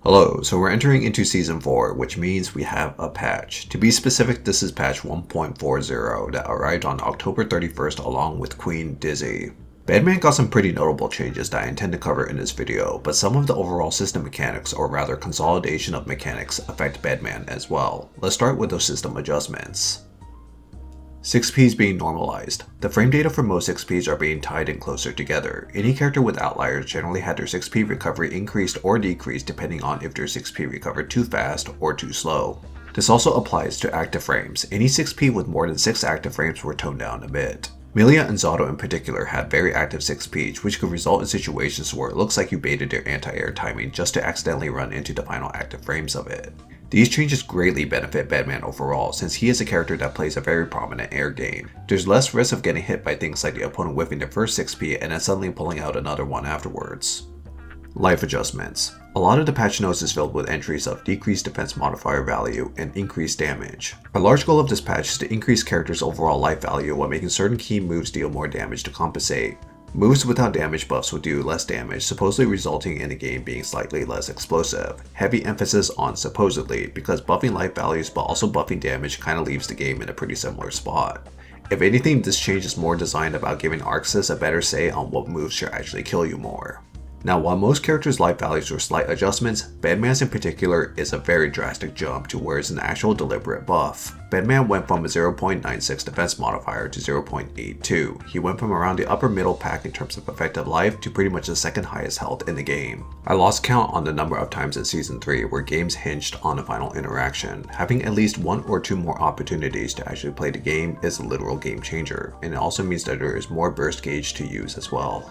Hello, so we're entering into Season 4, which means we have a patch. To be specific, this is patch 1.40 that arrived on October 31st along with Queen Dizzy. Bedman got some pretty notable changes that I intend to cover in this video, but some of the overall system mechanics, or rather consolidation of mechanics, affect Bedman as well. Let's start with those system adjustments. 6Ps being normalized. The frame data for most 6Ps are being tied in closer together. Any character with outliers generally had their 6P recovery increased or decreased depending on if their 6P recovered too fast or too slow. This also applies to active frames. Any 6P with more than 6 active frames were toned down a bit. Melia and Zato in particular had very active 6Ps, which could result in situations where it looks like you baited their anti-air timing just to accidentally run into the final active frames of it. These changes greatly benefit Bedman overall, since he is a character that plays a very prominent air game. There's less risk of getting hit by things like the opponent whiffing their first 6P and then suddenly pulling out another one afterwards. Life adjustments. A lot of the patch notes is filled with entries of decreased defense modifier value and increased damage. A large goal of this patch is to increase characters' overall life value while making certain key moves deal more damage to compensate. Moves without damage buffs will do less damage, supposedly resulting in the game being slightly less explosive. Heavy emphasis on supposedly, because buffing life values but also buffing damage kinda leaves the game in a pretty similar spot. If anything, this change is more designed about giving Arxis a better say on what moves should actually kill you more. Now, while most characters' life values were slight adjustments, Bedman's in particular is a very drastic jump to where it's an actual deliberate buff. Bedman went from a 0.96 defense modifier to 0.82. He went from around the upper middle pack in terms of effective life to pretty much the second highest health in the game. I lost count on the number of times in Season 3 where games hinged on a final interaction. Having at least one or two more opportunities to actually play the game is a literal game changer, and it also means that there is more burst gauge to use as well.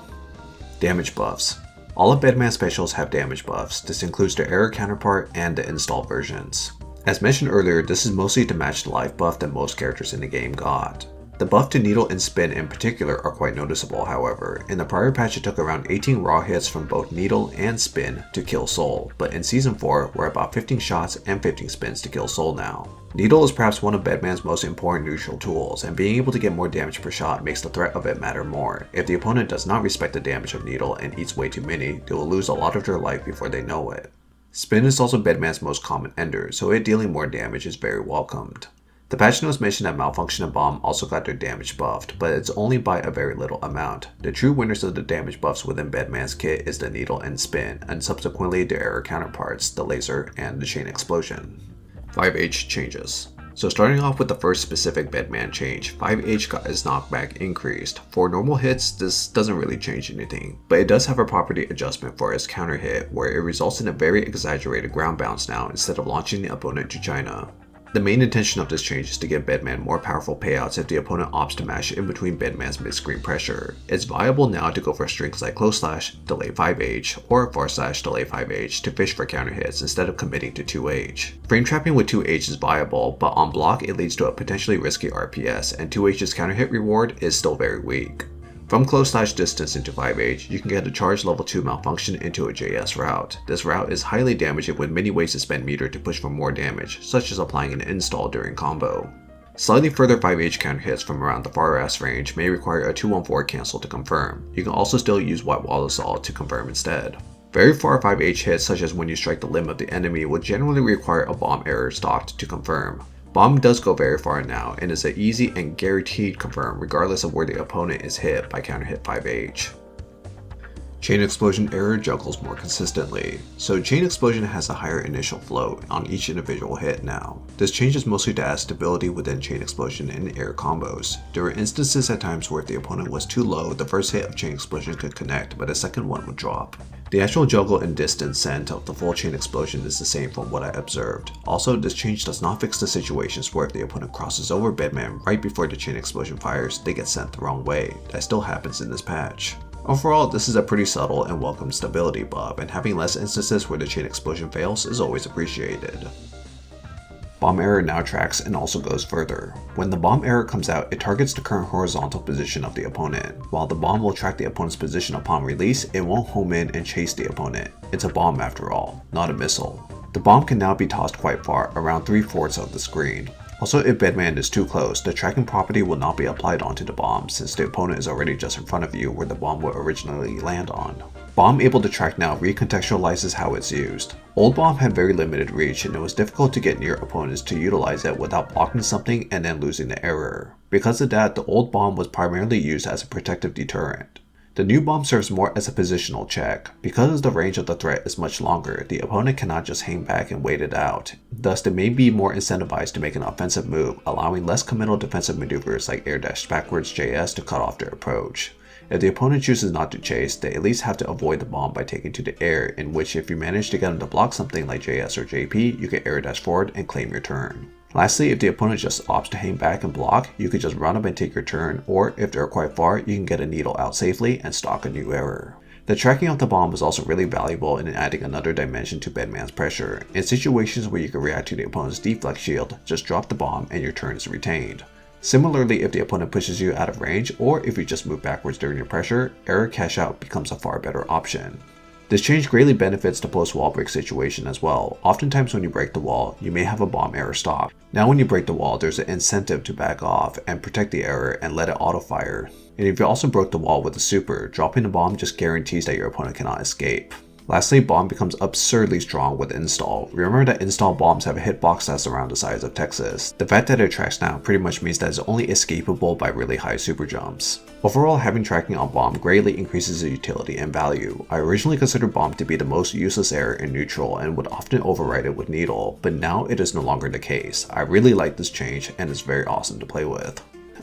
Damage buffs. All of Bedman's specials have damage buffs. This includes their error counterpart and the install versions. As mentioned earlier, this is mostly to match the life buff that most characters in the game got. The buff to needle and spin in particular are quite noticeable, however. In the prior patch it took around 18 raw hits from both needle and spin to kill Soul, but in Season 4 we're about 15 shots and 15 spins to kill Soul now. Needle is perhaps one of Bedman's most important neutral tools, and being able to get more damage per shot makes the threat of it matter more. If the opponent does not respect the damage of needle and eats way too many, they will lose a lot of their life before they know it. Spin is also Bedman's most common ender, so it dealing more damage is very welcomed. The patch notes mention that Malfunction and Bomb also got their damage buffed, but it's only by a very little amount. The true winners of the damage buffs within Bedman's kit is the Needle and Spin, and subsequently their error counterparts, the Laser and the Chain Explosion. 5H changes. So starting off with the first specific Bedman change, 5H got its knockback increased. For normal hits, this doesn't really change anything, but it does have a property adjustment for its counter hit, where it results in a very exaggerated ground bounce now instead of launching the opponent to China. The main intention of this change is to give Bedman more powerful payouts if the opponent opts to mash in between Bedman's mid-screen pressure. It's viable now to go for strings like close slash, delay 5H, or far slash, delay 5H to fish for counter hits instead of committing to 2H. Frame trapping with 2H is viable, but on block it leads to a potentially risky RPS, and 2H's counter hit reward is still very weak. From close slash distance into 5H, you can get a charge level 2 malfunction into a JS route. This route is highly damaging with many ways to spend meter to push for more damage, such as applying an install during combo. Slightly further 5H counter hits from around the far ass range may require a 214 cancel to confirm. You can also still use White Wall Assault to confirm instead. Very far 5H hits, such as when you strike the limb of the enemy, will generally require a bomb error stocked to confirm. Bomb does go very far now and is an easy and guaranteed confirm regardless of where the opponent is hit by counter hit 5H. Chain Explosion error juggles more consistently. So Chain Explosion has a higher initial float on each individual hit now. This change is mostly to add stability within Chain Explosion and air combos. There were instances at times where if the opponent was too low, the first hit of Chain Explosion could connect, but the second one would drop. The actual juggle and distance sent of the full Chain Explosion is the same from what I observed. Also, this change does not fix the situations where if the opponent crosses over Bedman right before the Chain Explosion fires, they get sent the wrong way. That still happens in this patch. Overall, this is a pretty subtle and welcome stability buff, and having less instances where the Chain Explosion fails is always appreciated. Bomb error now tracks and also goes further. When the bomb error comes out, it targets the current horizontal position of the opponent. While the bomb will track the opponent's position upon release, it won't home in and chase the opponent. It's a bomb after all, not a missile. The bomb can now be tossed quite far, around 3/4 of the screen. Also, if Bedman is too close, the tracking property will not be applied onto the bomb since the opponent is already just in front of you where the bomb would originally land on. Bomb able to track now recontextualizes how it's used. Old bomb had very limited reach and it was difficult to get near opponents to utilize it without blocking something and then losing the error. Because of that, the old bomb was primarily used as a protective deterrent. The new bomb serves more as a positional check. Because the range of the threat is much longer, the opponent cannot just hang back and wait it out. Thus, they may be more incentivized to make an offensive move, allowing less committal defensive maneuvers like air dash backwards JS to cut off their approach. If the opponent chooses not to chase, they at least have to avoid the bomb by taking to the air, in which if you manage to get them to block something like JS or JP, you can air dash forward and claim your turn. Lastly, if the opponent just opts to hang back and block, you could just run up and take your turn, or if they're quite far, you can get a needle out safely and stock a new error. The tracking of the bomb is also really valuable in adding another dimension to Bedman's pressure. In situations where you can react to the opponent's deflect shield, just drop the bomb and your turn is retained. Similarly, if the opponent pushes you out of range, or if you just move backwards during your pressure, error cash out becomes a far better option. This change greatly benefits the post-wall break situation as well. Oftentimes when you break the wall, you may have a bomb error stock. Now when you break the wall, there's an incentive to back off and protect the error and let it auto-fire. And if you also broke the wall with a super, dropping the bomb just guarantees that your opponent cannot escape. Lastly, bomb becomes absurdly strong with install. Remember that install bombs have a hitbox that's around the size of Texas. The fact that it tracks now pretty much means that it's only escapable by really high super jumps. Overall, having tracking on bomb greatly increases the utility and value. I originally considered bomb to be the most useless error in neutral and would often override it with needle, but now it is no longer the case. I really like this change and it's very awesome to play with.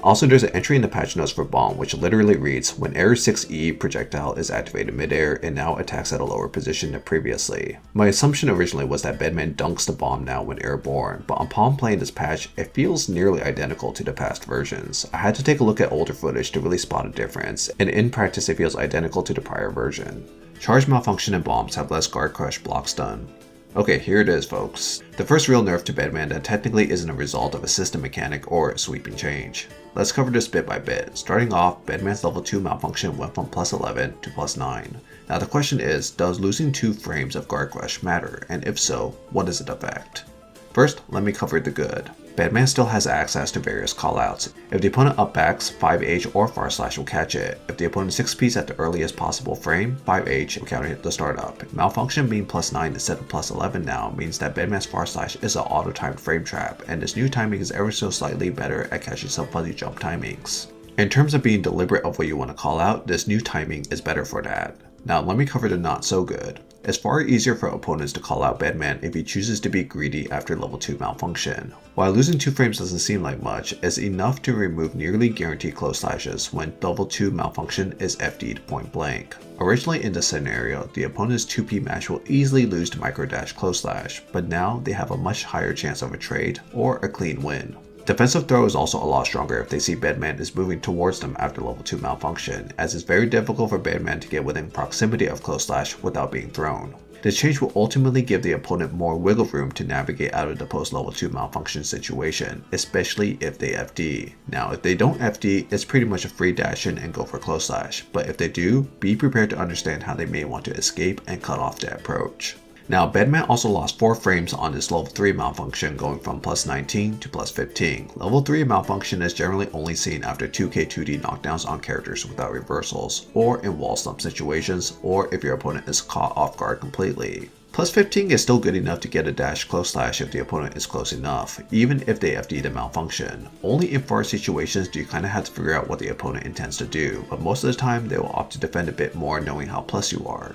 Also, there's an entry in the patch notes for bomb which literally reads, when error 6E projectile is activated midair, it now attacks at a lower position than previously. My assumption originally was that Bedman dunks the bomb now when airborne, but upon playing this patch, it feels nearly identical to the past versions. I had to take a look at older footage to really spot a difference, and in practice it feels identical to the prior version. Charge malfunction and bombs have less guard crush block stun. Okay, here it is folks. The first real nerf to Bedman that technically isn't a result of a system mechanic or a sweeping change. Let's cover this bit by bit. Starting off, Bedman's level 2 malfunction went from plus 11 to plus 9. Now the question is, does losing 2 frames of guard crush matter, and if so, what does it affect? First, let me cover the good. Bedman still has access to various callouts. If the opponent upbacks, 5H or far slash will catch it. If the opponent 6Ps at the earliest possible frame, 5H will counter the startup. Malfunction being plus 9 instead of plus 11 now means that Bedman's far slash is an auto-timed frame trap, and this new timing is ever so slightly better at catching some fuzzy jump timings. In terms of being deliberate of what you want to call out, this new timing is better for that. Now let me cover the not so good. It's far easier for opponents to call out Bedman if he chooses to be greedy after level 2 malfunction. While losing 2 frames doesn't seem like much, it's enough to remove nearly guaranteed close slashes when level 2 malfunction is FD'd point blank. Originally in this scenario, the opponent's 2P match will easily lose to micro dash close slash, but now they have a much higher chance of a trade or a clean win. Defensive throw is also a lot stronger if they see Bedman is moving towards them after level 2 malfunction, as it's very difficult for Bedman to get within proximity of close slash without being thrown. This change will ultimately give the opponent more wiggle room to navigate out of the post level 2 malfunction situation, especially if they FD. Now if they don't FD, it's pretty much a free dash in and go for close slash, but if they do, be prepared to understand how they may want to escape and cut off the approach. Now, Bedman also lost 4 frames on this level 3 malfunction, going from plus 19 to plus 15. Level 3 malfunction is generally only seen after 2k 2D knockdowns on characters without reversals, or in wall slump situations, or if your opponent is caught off guard completely. Plus 15 is still good enough to get a dash close slash if the opponent is close enough, even if they FD the malfunction. Only in far situations do you kinda have to figure out what the opponent intends to do, but most of the time they will opt to defend a bit more knowing how plus you are.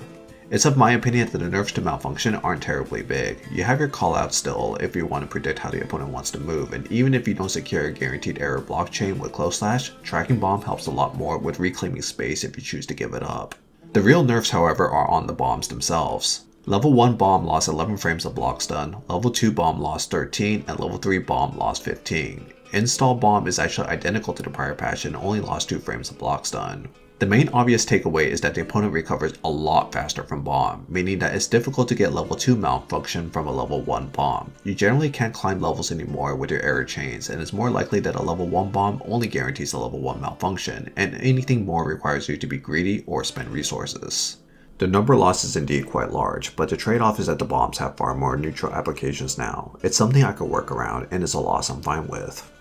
It's of my opinion that the nerfs to malfunction aren't terribly big. You have your callouts still if you want to predict how the opponent wants to move, and even if you don't secure a guaranteed error blockchain with close slash, tracking bomb helps a lot more with reclaiming space if you choose to give it up. The real nerfs however are on the bombs themselves. Level 1 bomb lost 11 frames of block stun, level 2 bomb lost 13, and level 3 bomb lost 15. Install bomb is actually identical to the prior patch and only lost 2 frames of block stun. The main obvious takeaway is that the opponent recovers a lot faster from bomb, meaning that it's difficult to get level 2 malfunction from a level 1 bomb. You generally can't climb levels anymore with your error chains, and it's more likely that a level 1 bomb only guarantees a level 1 malfunction, and anything more requires you to be greedy or spend resources. The number lost is indeed quite large, but the trade-off is that the bombs have far more neutral applications now. It's something I could work around, and it's a loss I'm fine with.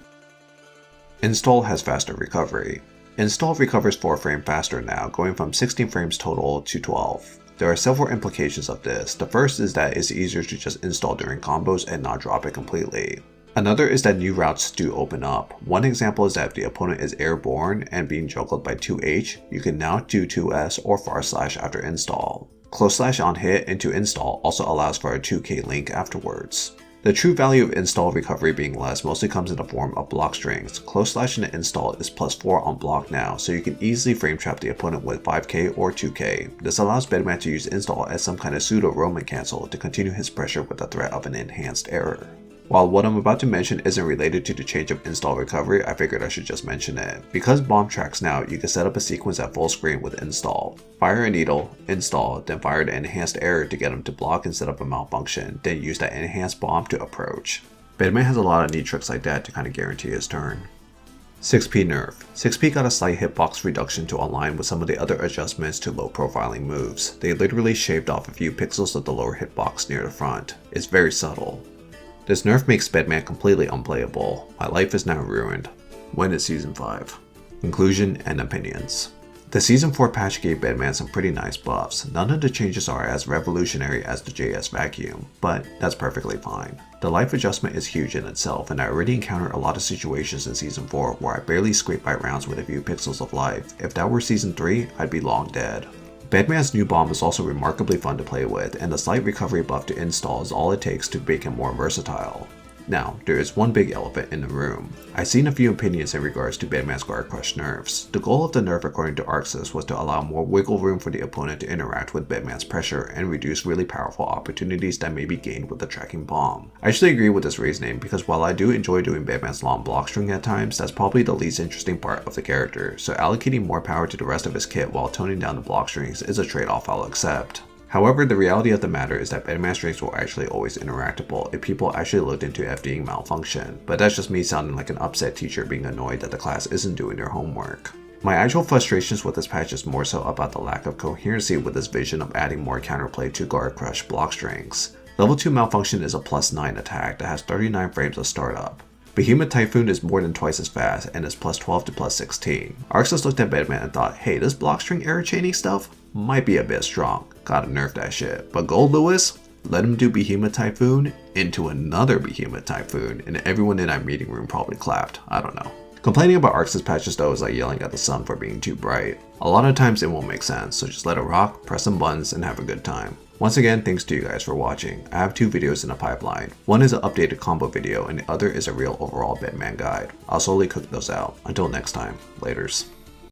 Install has faster recovery. Install recovers 4 frames faster now, going from 16 frames total to 12. There are several implications of this. The first is that it's easier to just install during combos and not drop it completely. Another is that new routes do open up. One example is that if the opponent is airborne and being juggled by 2H, you can now do 2S or far slash after install. Close slash on hit into install also allows for a 2K link afterwards. The true value of install recovery being less mostly comes in the form of block strings. Close slash in the install is +4 on block now, so you can easily frame trap the opponent with 5K or 2K. This allows Bedman to use install as some kind of pseudo Roman cancel to continue his pressure with the threat of an enhanced error. While what I'm about to mention isn't related to the change of install recovery, I figured I should just mention it. Because bomb tracks now, you can set up a sequence at full screen with install. Fire a needle, install, then fire the enhanced error to get him to block instead of a malfunction, then use that enhanced bomb to approach. Bedman has a lot of neat tricks like that to kind of guarantee his turn. 6P nerf. 6P got a slight hitbox reduction to align with some of the other adjustments to low profiling moves. They literally shaved off a few pixels of the lower hitbox near the front. It's very subtle. This nerf makes Bedman completely unplayable. My life is now ruined. When is Season 5? Conclusion and opinions. The Season 4 patch gave Bedman some pretty nice buffs. None of the changes are as revolutionary as the JS vacuum, but that's perfectly fine. The life adjustment is huge in itself, and I already encountered a lot of situations in Season 4 where I barely scraped by rounds with a few pixels of life. If that were Season 3, I'd be long dead. Bedman's new bomb is also remarkably fun to play with, and the slight recovery buff to install is all it takes to make him more versatile. Now, there is one big elephant in the room. I've seen a few opinions in regards to Bedman's Guard Crush nerfs. The goal of the nerf according to Arxis was to allow more wiggle room for the opponent to interact with Bedman's pressure and reduce really powerful opportunities that may be gained with the tracking bomb. I actually agree with this reasoning because while I do enjoy doing Bedman's long block string at times, that's probably the least interesting part of the character, so allocating more power to the rest of his kit while toning down the block strings is a trade-off I'll accept. However, the reality of the matter is that Bedman strings were actually always interactable if people actually looked into FDing malfunction, but that's just me sounding like an upset teacher being annoyed that the class isn't doing their homework. My actual frustrations with this patch is more so about the lack of coherency with this vision of adding more counterplay to Guard Crush block strings. Level 2 malfunction is a +9 attack that has 39 frames of startup. Behemoth Typhoon is more than twice as fast and is +12 to +16. Arxis looked at Bedman and thought, hey, this block string error chaining stuff might be a bit strong. Gotta nerf that shit. But Gold Lewis, let him do Behemoth Typhoon into another Behemoth Typhoon, and everyone in that meeting room probably clapped. I don't know. Complaining about Arxis patches though is like yelling at the sun for being too bright. A lot of times it won't make sense, so just let it rock, press some buttons, and have a good time. Once again, thanks to you guys for watching. I have 2 videos in the pipeline. One is an updated combo video, and the other is a real overall Bedman guide. I'll slowly cook those out. Until next time, laters.